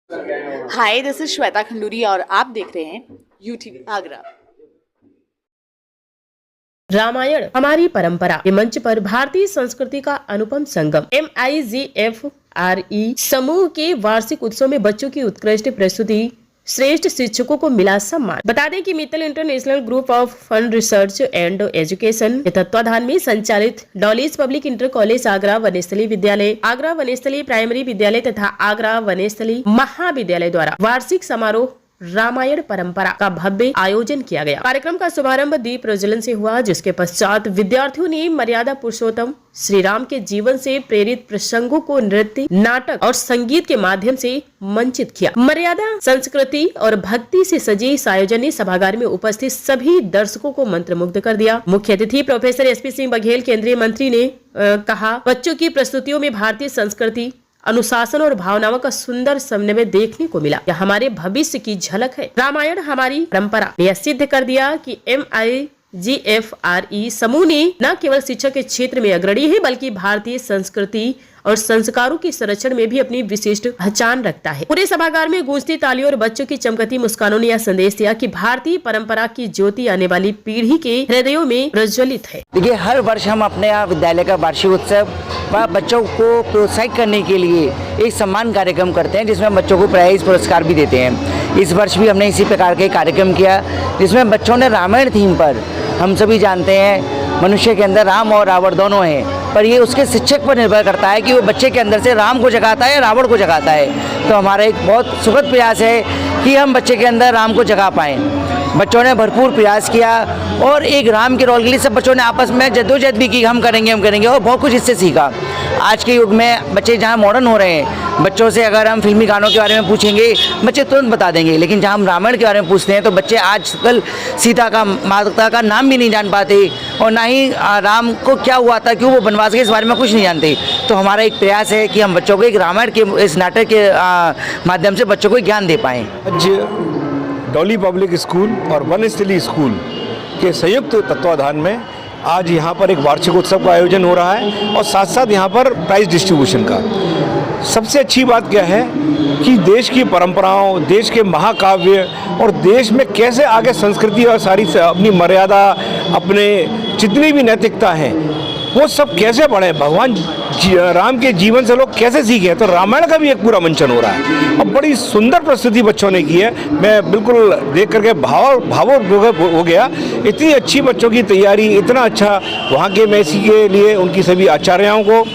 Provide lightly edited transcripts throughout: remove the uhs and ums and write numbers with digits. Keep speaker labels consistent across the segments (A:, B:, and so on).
A: Hi, this is Shweta Khanduri और आप देख रहे हैं यूटीवी आगरा।
B: रामायण हमारी परंपरा के मंच पर भारतीय संस्कृति का अनुपम संगम MIGFRE समूह के वार्षिक उत्सव में बच्चों की उत्कृष्ट प्रस्तुति, श्रेष्ठ शिक्षकों को मिला सम्मान। बता दें कि Mittal international group of fund research and education के तत्वाधान में संचालित Dolly's public inter college Agra, Vanasthali Vidyalaya Agra, Banasthali primary विद्यालय तथा आगरा वनस्थली महाविद्यालय द्वारा वार्षिक समारोह रामायण परंपरा का भव्य आयोजन किया गया। कार्यक्रम का शुभारंभ दीप प्रज्वलन से हुआ, जिसके पश्चात विद्यार्थियों ने मर्यादा पुरुषोत्तम श्री राम के जीवन से प्रेरित प्रसंगों को नृत्य, नाटक और संगीत के माध्यम से मंचित किया। मर्यादा, संस्कृति और भक्ति से सजे इस आयोजन ने सभागार में उपस्थित सभी दर्शकों को मंत्रमुग्ध कर दिया। मुख्य अतिथि प्रोफेसर SP सिंह बघेल केंद्रीय मंत्री ने कहा, बच्चों की प्रस्तुतियों में भारतीय संस्कृति, अनुशासन और भावनाओं का सुंदर समन्वय देखने को मिला। यह हमारे भविष्य की झलक है। रामायण हमारी परंपरा ने यह सिद्ध कर दिया कि MIGFRE समूह ने न केवल शिक्षा के क्षेत्र में अग्रणी है, बल्कि भारतीय संस्कृति और संस्कारों के संरक्षण में भी अपनी विशिष्ट पहचान रखता है। पूरे सभागार में गूंजती तालियों और बच्चों की चमकती मुस्कानों ने यह संदेश दिया कि भारतीय परंपरा की ज्योति आने वाली पीढ़ी के हृदयों में प्रज्वलित है।
C: देखिए, हर वर्ष हम अपने यहाँ विद्यालय का वार्षिक उत्सव व बच्चों को प्रोत्साहित करने के लिए एक सम्मान कार्यक्रम करते हैं, जिसमें बच्चों को प्राइज पुरस्कार भी देते हैं। इस वर्ष भी हमने इसी प्रकार के कार्यक्रम किया, जिसमें बच्चों ने रामायण थीम पर, हम सभी जानते हैं मनुष्य के अंदर राम और रावण दोनों हैं, पर ये उसके शिक्षक पर निर्भर करता है कि वो बच्चे के अंदर से राम को जगाता है या रावण को जगाता है। तो हमारा एक बहुत सुखद प्रयास है कि हम बच्चे के अंदर राम को जगा पाएँ। बच्चों ने भरपूर प्रयास किया और एक राम के रोल के लिए सब बच्चों ने आपस में जद्दोजहद भी की, हम करेंगे और बहुत कुछ इससे सीखा। आज के युग में बच्चे जहाँ मॉडर्न हो रहे हैं, बच्चों से अगर हम फिल्मी गानों के बारे में पूछेंगे, बच्चे तुरंत बता देंगे, लेकिन जहाँ हम रामायण के बारे में पूछते हैं तो बच्चे आजकल सीता का, माता का नाम भी नहीं जान पाते और ना ही राम को क्या हुआ था, क्यों वो बनवास गए, इस बारे में कुछ नहीं जानते। तो हमारा एक प्रयास है कि हम बच्चों को एक रामायण के इस नाटक के माध्यम से बच्चों को ज्ञान दे पाएँ।
D: डॉली पब्लिक स्कूल और वनस्थली स्कूल के संयुक्त तत्वाधान में आज यहाँ पर एक वार्षिक उत्सव का आयोजन हो रहा है और साथ साथ यहाँ पर प्राइज डिस्ट्रीब्यूशन का। सबसे अच्छी बात क्या है कि देश की परंपराओं, देश के महाकाव्य और देश में कैसे आगे संस्कृति और सारी अपनी मर्यादा, अपने जितनी भी नैतिकता है, वो सब कैसे बढ़े, भगवान राम के जीवन से लोग कैसे सीखे। तो रामायण का भी एक पूरा मंचन हो रहा है और बड़ी सुंदर प्रस्तुति बच्चों ने की है। मैं बिल्कुल देख करके भावुक हो गया। इतनी अच्छी बच्चों की तैयारी, इतना अच्छा वहाँ के, मैं इसी के लिए उनकी सभी आचार्यों को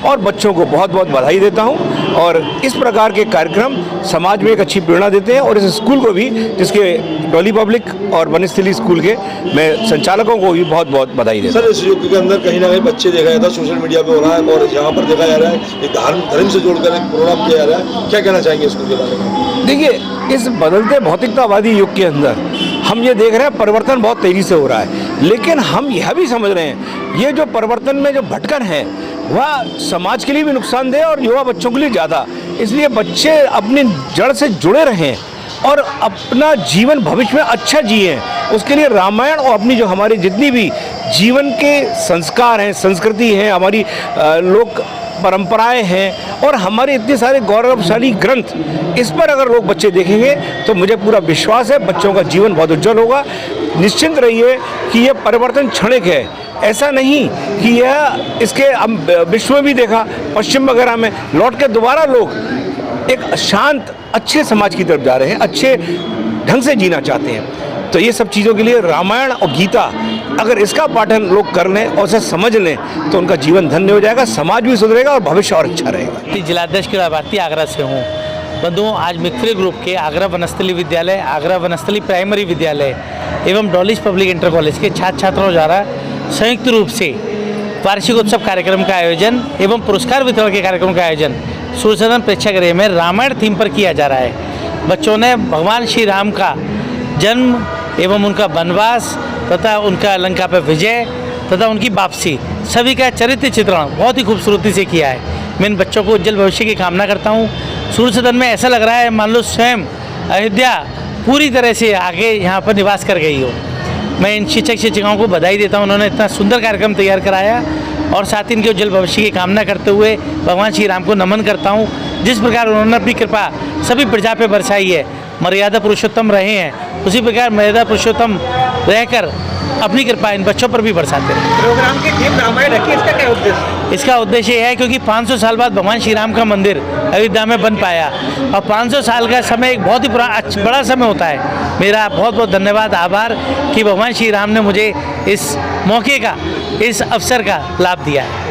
D: और बच्चों को बहुत बहुत बधाई देता हूँ। और इस प्रकार के कार्यक्रम समाज में एक अच्छी प्रेरणा देते हैं और इस स्कूल को भी, जिसके डॉली पब्लिक और वनस्थली स्कूल के मैं संचालकों को भी बहुत बहुत बधाई देता हूँ।
E: सर, इस युग के अंदर कहीं ना कहीं बच्चे देखा जाता है सोशल मीडिया पे हो रहा है और यहाँ पर देखा जा रहा है एक धर्म से जोड़कर एक प्रोग्राम किया जा रहा है, क्या कहना चाहेंगे स्कूल के बारे में?
D: देखिए, इस बदलते भौतिकतावादी युग के अंदर हम ये देख रहे हैं परिवर्तन बहुत तेज़ी से हो रहा है, लेकिन हम यह भी समझ रहे हैं ये जो परिवर्तन में जो भटकन है वह समाज के लिए भी नुकसानदेह और युवा बच्चों के लिए ज़्यादा। इसलिए बच्चे अपनी जड़ से जुड़े रहें और अपना जीवन भविष्य में अच्छा जिए, उसके लिए रामायण और अपनी जो हमारी जितनी भी जीवन के संस्कार हैं, संस्कृति हैं, हमारी लोक परंपराएं हैं और हमारे इतने सारे गौरवशाली ग्रंथ, इस पर अगर लोग बच्चे देखेंगे तो मुझे पूरा विश्वास है बच्चों का जीवन बहुत उज्जवल होगा। निश्चिंत रहिए कि यह परिवर्तन क्षणिक है, ऐसा नहीं कि यह इसके विश्व में भी देखा, पश्चिम वगैरह में लौट के दोबारा लोग एक शांत अच्छे समाज की तरफ जा रहे हैं, अच्छे ढंग से जीना चाहते हैं। तो ये सब चीज़ों के लिए रामायण और गीता, अगर इसका पाठन लोग कर लें और उसे समझ लें तो उनका जीवन धन्य हो जाएगा, समाज भी सुधरेगा और भविष्य और अच्छा रहेगा।
F: जिलाध्यक्ष की लाभार्थी आगरा से हूँ। बंधुओं, आज मिक्फ्री ग्रुप के आगरा वनस्थली विद्यालय, आगरा वनस्थली प्राइमरी विद्यालय एवं डॉलीज पब्लिक इंटर कॉलेज के छात्र छात्राओं द्वारा संयुक्त रूप से वार्षिक उत्सव कार्यक्रम का आयोजन एवं पुरस्कार वितरण के कार्यक्रम का आयोजन सूर्यसदन प्रेक्षागृह में रामायण थीम पर किया जा रहा है। बच्चों ने भगवान श्री राम का जन्म एवं उनका वनवास तथा उनका लंका पर विजय तथा उनकी वापसी, सभी का चरित्र चित्रण बहुत ही खूबसूरती से किया है। मैं इन बच्चों को उज्जवल भविष्य की कामना करता हूँ। सूर्य सदन में ऐसा लग रहा है मान लो स्वयं अयोध्या पूरी तरह से आगे यहाँ पर निवास कर गई हो। मैं इन शिक्षक शिक्षिकाओं को बधाई देता हूँ, उन्होंने इतना सुंदर कार्यक्रम तैयार कराया और साथ ही इनके उज्जवल भविष्य की कामना करते हुए भगवान श्री राम को नमन करता हूँ। जिस प्रकार उन्होंने अपनी कृपा सभी प्रजा पे बरसाई है, मर्यादा पुरुषोत्तम रहे हैं, उसी प्रकार मर्यादा पुरुषोत्तम रहकर अपनी कृपा इन बच्चों पर भी बरसाते रहे।
G: प्रोग्राम की थीम रामायण रखी, इसका क्या उद्देश्य?
F: इसका उद्देश्य यह है क्योंकि 500 साल बाद भगवान श्री राम का मंदिर अयोध्या में बन पाया और 500 साल का समय एक बहुत ही बड़ा समय होता है। मेरा बहुत बहुत धन्यवाद, आभार कि भगवान श्री राम ने मुझे इस मौके का, इस अवसर का लाभ दिया है।